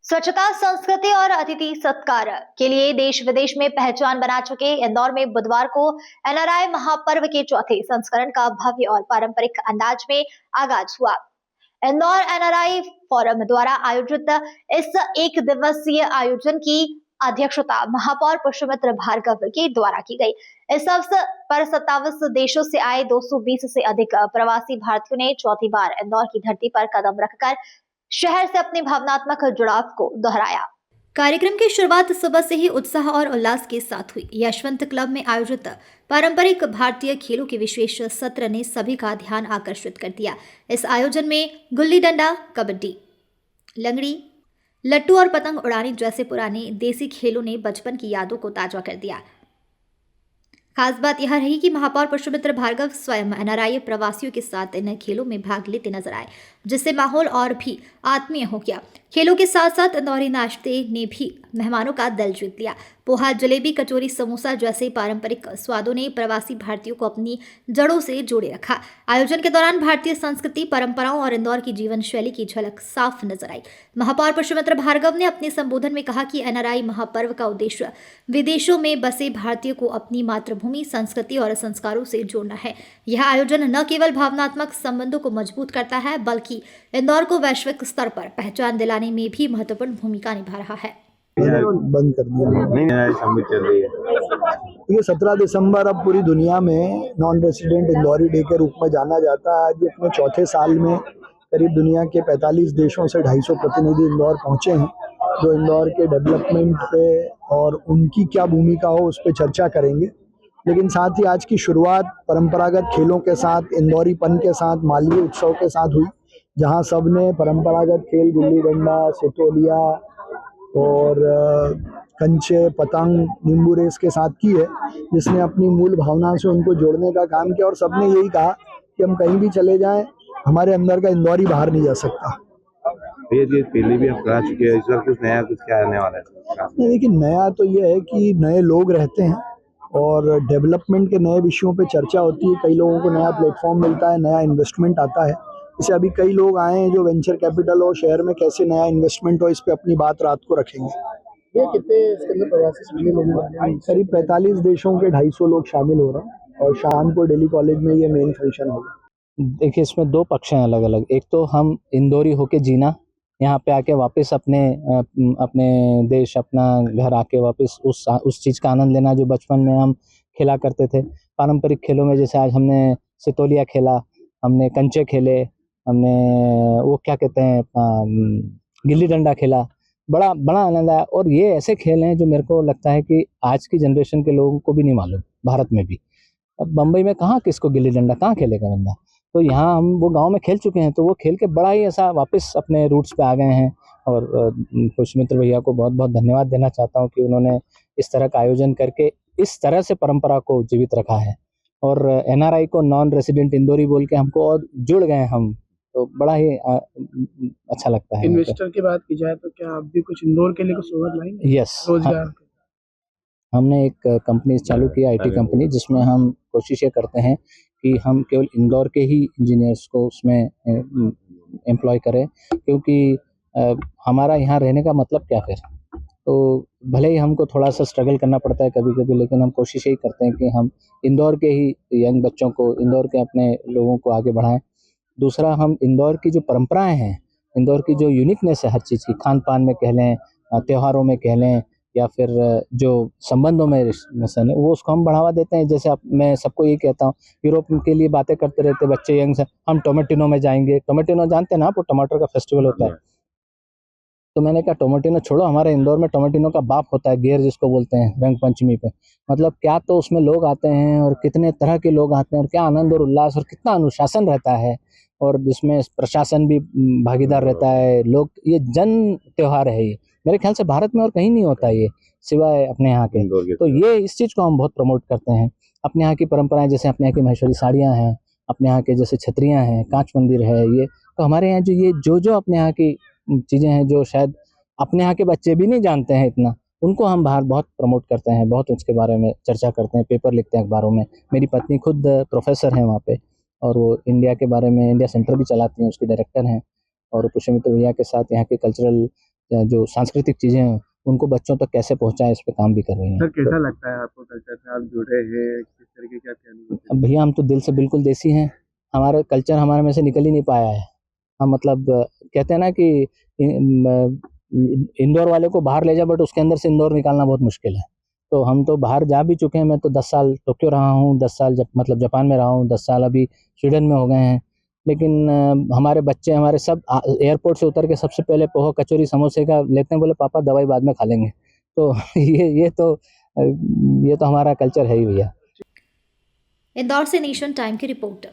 स्वच्छता, संस्कृति और अतिथि सत्कार के लिए देश विदेश में पहचान बना चुके इंदौर में बुधवार को एनआरआई महापर्व के चौथे संस्करण का भव्य और पारंपरिक अंदाज में आगाज हुआ। इंदौर एनआरआई फोरम द्वारा आयोजित इस एक दिवसीय आयोजन की अध्यक्षता महापौर पुष्पमित्र भार्गव के द्वारा की गई। इस अवसर पर 27 देशों से आए 220 से अधिक प्रवासी भारतीयों ने चौथी बार इंदौर की धरती पर कदम रखकर शहर से अपने भावनात्मक जुड़ाव को दोहराया। कार्यक्रम की शुरुआत सुबह से ही उत्साह और उल्लास के साथ हुई। यशवंत क्लब में आयोजित पारंपरिक भारतीय खेलों के विशेष सत्र ने सभी का ध्यान आकर्षित कर दिया। इस आयोजन में गुल्ली डंडा, कबड्डी, लंगड़ी, लट्टू और पतंग उड़ाने जैसे पुराने देसी खेलों ने बचपन की यादों को ताजा कर दिया। खास बात यह रही कि महापौर पुष्पमित्र भार्गव स्वयं एनआरआई प्रवासियों के साथ इन खेलों में भाग लेते नजर आए, जिससे माहौल और भी आत्मीय हो गया। खेलों के साथ साथ इंदौरी नाश्ते ने भी मेहमानों का दिल जीत लिया। पोहा, जलेबी, कचौरी, समोसा जैसे पारंपरिक स्वादों ने प्रवासी भारतीयों को अपनी जड़ों से जोड़े रखा। आयोजन के दौरान भारतीय संस्कृति, परंपराओं और इंदौर की जीवन शैली की झलक साफ नजर आई। महापौर पुष्पमित्र भार्गव ने अपने संबोधन में कहा कि एनआरआई महापर्व का उद्देश्य विदेशों में बसे भारतीयों को अपनी मातृभूमि, संस्कृति और संस्कारों से जोड़ना है। यह आयोजन न केवल भावनात्मक संबंधों को मजबूत करता है, बल्कि इंदौर को वैश्विक स्तर पर पहचान दिलाने में भी महत्वपूर्ण भूमिका निभा रहा है। बंद कर दिया सम्मिट चल रही है। ये 17 दिसंबर अब पूरी दुनिया में नॉन रेसिडेंट इंदौरी डे के रूप में जाना जाता है। आज अपने चौथे साल में करीब दुनिया के 45 देशों से 250 प्रतिनिधि इंदौर पहुंचे हैं, जो इंदौर के डेवलपमेंट पे और उनकी क्या भूमिका हो उस पर चर्चा करेंगे। लेकिन साथ ही आज की शुरुआत परंपरागत खेलों के साथ, इंदौरीपन के साथ, मालवीय उत्सव के साथ हुई, जहां सबने परंपरागत खेल गुल्ली डंडा, सितोलिया और कंचे, पतंग, नींबू रेस के साथ की है, जिसने अपनी मूल भावना से उनको जोड़ने का काम किया। और सबने यही कहा कि हम कहीं भी चले जाएं, हमारे अंदर का इंदौरी बाहर नहीं जा सकता। ये पहले भी आप करा चुके हैं, इस बार कुछ नया कुछ क्या आने वाला है? नहीं, लेकिन नया तो ये है कि नए लोग रहते हैं और डेवलपमेंट के नए विषयों पे चर्चा होती है। कई लोगों को नया प्लेटफॉर्म मिलता है, नया इन्वेस्टमेंट आता है। जैसे अभी कई लोग आए हैं जो वेंचर कैपिटल और शहर में कैसे नया इन्वेस्टमेंट हो, इस पे अपनी बात रात को रखेंगे। ये कितने इसके अंदर प्रवासी शामिल होंगे? करीब 45 देशों के 250 लोग शामिल हो रहे हैं और शाम को दिल्ली कॉलेज में ये मेन फंक्शन होगा। देखिए, इसमें दो पक्ष हैं अलग अलग। एक तो हम इंदौरी होके जीना, यहाँ पे आके वापस अपने देश, अपना घर आके वापस उस चीज़ का आनंद लेना जो बचपन में हम खेला करते थे। पारंपरिक खेलों में जैसे आज हमने सितोलिया खेला, हमने कंचे खेले, हमने वो क्या कहते हैं गिल्ली डंडा खेला, बड़ा बड़ा आनंद आया। और ये ऐसे खेल हैं जो मेरे को लगता है कि आज की जनरेशन के लोगों को भी नहीं मालूम, भारत में भी। अब बम्बई में कहाँ किसको गिल्ली डंडा कहाँ खेलेगा बंदा, तो यहाँ हम वो गांव में खेल चुके हैं, तो वो खेल के बड़ा ही ऐसा वापस अपने रूट्स पे आ गए हैं। और पुष्पमित्र भैया को बहुत बहुत धन्यवाद देना चाहता हूँ कि उन्होंने इस तरह का आयोजन करके इस तरह से परंपरा को जीवित रखा है। और एनआरआई को नॉन रेसिडेंट इंदौरी बोल के हमको और जुड़ गए हम, तो बड़ा ही अच्छा लगता है। इन्वेस्टर की बात की जाए तो क्या आप भी कुछ इंदौर के लिए कुछ ओवर लाएंगे? यस, रोजगार हमने एक कंपनी चालू की, आईटी कंपनी, जिसमें हम कोशिश ये करते हैं कि हम केवल इंदौर के ही इंजीनियर्स को उसमें एम्प्लॉय करें, क्योंकि हमारा यहाँ रहने का मतलब क्या फिर। तो भले ही हमको थोड़ा सा स्ट्रगल करना पड़ता है कभी कभी, लेकिन हम कोशिश यही करते हैं कि हम इंदौर के ही यंग बच्चों को, इंदौर के अपने लोगों को आगे बढ़ाएं। दूसरा, हम इंदौर की जो परंपराएं हैं, इंदौर की जो यूनिकनेस है हर चीज़ की, खान पान में कह लें, त्योहारों में कह लें, या फिर जो संबंधों में मसले, वो उसको हम बढ़ावा देते हैं। जैसे मैं सबको ये कहता हूँ, यूरोप के लिए बातें करते रहते बच्चे यंग से, हम टोमेटिनो में जाएंगे। टोमेटिनो जानते हैं ना आप, वो टमाटर का फेस्टिवल होता है। तो मैंने कहा टोमेटिनो छोड़ो, हमारे इंदौर में टोमेटिनो का बाप होता है, गेर जिसको बोलते हैं, रंग पंचमी पे। मतलब क्या तो उसमें लोग आते हैं और कितने तरह के लोग आते हैं, और क्या आनंद और उल्लास और कितना अनुशासन रहता है, और जिसमें प्रशासन भी भागीदार रहता है। लोग, ये जन त्योहार है, ये मेरे ख्याल से भारत में और कहीं नहीं होता ये, सिवाय अपने यहाँ के। तो ये इस चीज़ को हम बहुत प्रमोट करते हैं। अपने यहाँ की परंपराएं, जैसे अपने यहाँ की महेश्वरी साड़ियाँ हैं, अपने यहाँ के जैसे छतरियाँ हैं, कांच मंदिर है, ये तो हमारे यहाँ जो अपने यहाँ की चीज़ें हैं जो शायद अपने यहाँ के बच्चे भी नहीं जानते हैं इतना, उनको हम बाहर बहुत प्रमोट करते हैं, बहुत उसके बारे में चर्चा करते हैं, पेपर लिखते हैं अखबारों में। मेरी पत्नी खुद प्रोफेसर हैं वहाँ पे, और वो इंडिया के बारे में इंडिया सेंटर भी चलाती हैं, उसकी डायरेक्टर हैं। और पुष्पमित्र भैया के साथ यहाँ के कल्चरल जो सांस्कृतिक चीज़ें हैं उनको बच्चों तक कैसे पहुंचाएं, इस पे काम भी कर रही हैं। सर कैसा लगता है आपको कल्चर से आप जुड़े हैं, किस तरीके के आपके अनुभव हैं? भैया हम तो दिल से बिल्कुल देसी हैं, हमारा कल्चर हमारे में से निकल ही नहीं पाया है। हम मतलब कहते हैं ना कि इंदौर वाले को बाहर ले जा, बट उसके अंदर से इंदौर निकालना बहुत मुश्किल है। तो हम तो बाहर जा भी चुके हैं, मैं तो 10 साल टोक्यो रहा हूँ, 10 साल मतलब जापान में रहा हूँ, 10 साल अभी स्वीडन में हो गए हैं। लेकिन हमारे बच्चे हमारे सब एयरपोर्ट से उतर के सबसे पहले पोहा कचौरी समोसे का लेते हैं, बोले पापा दवाई बाद में खा लेंगे। तो ये तो हमारा कल्चर है ही भैया। इंदौर से नेशन टाइम की रिपोर्ट।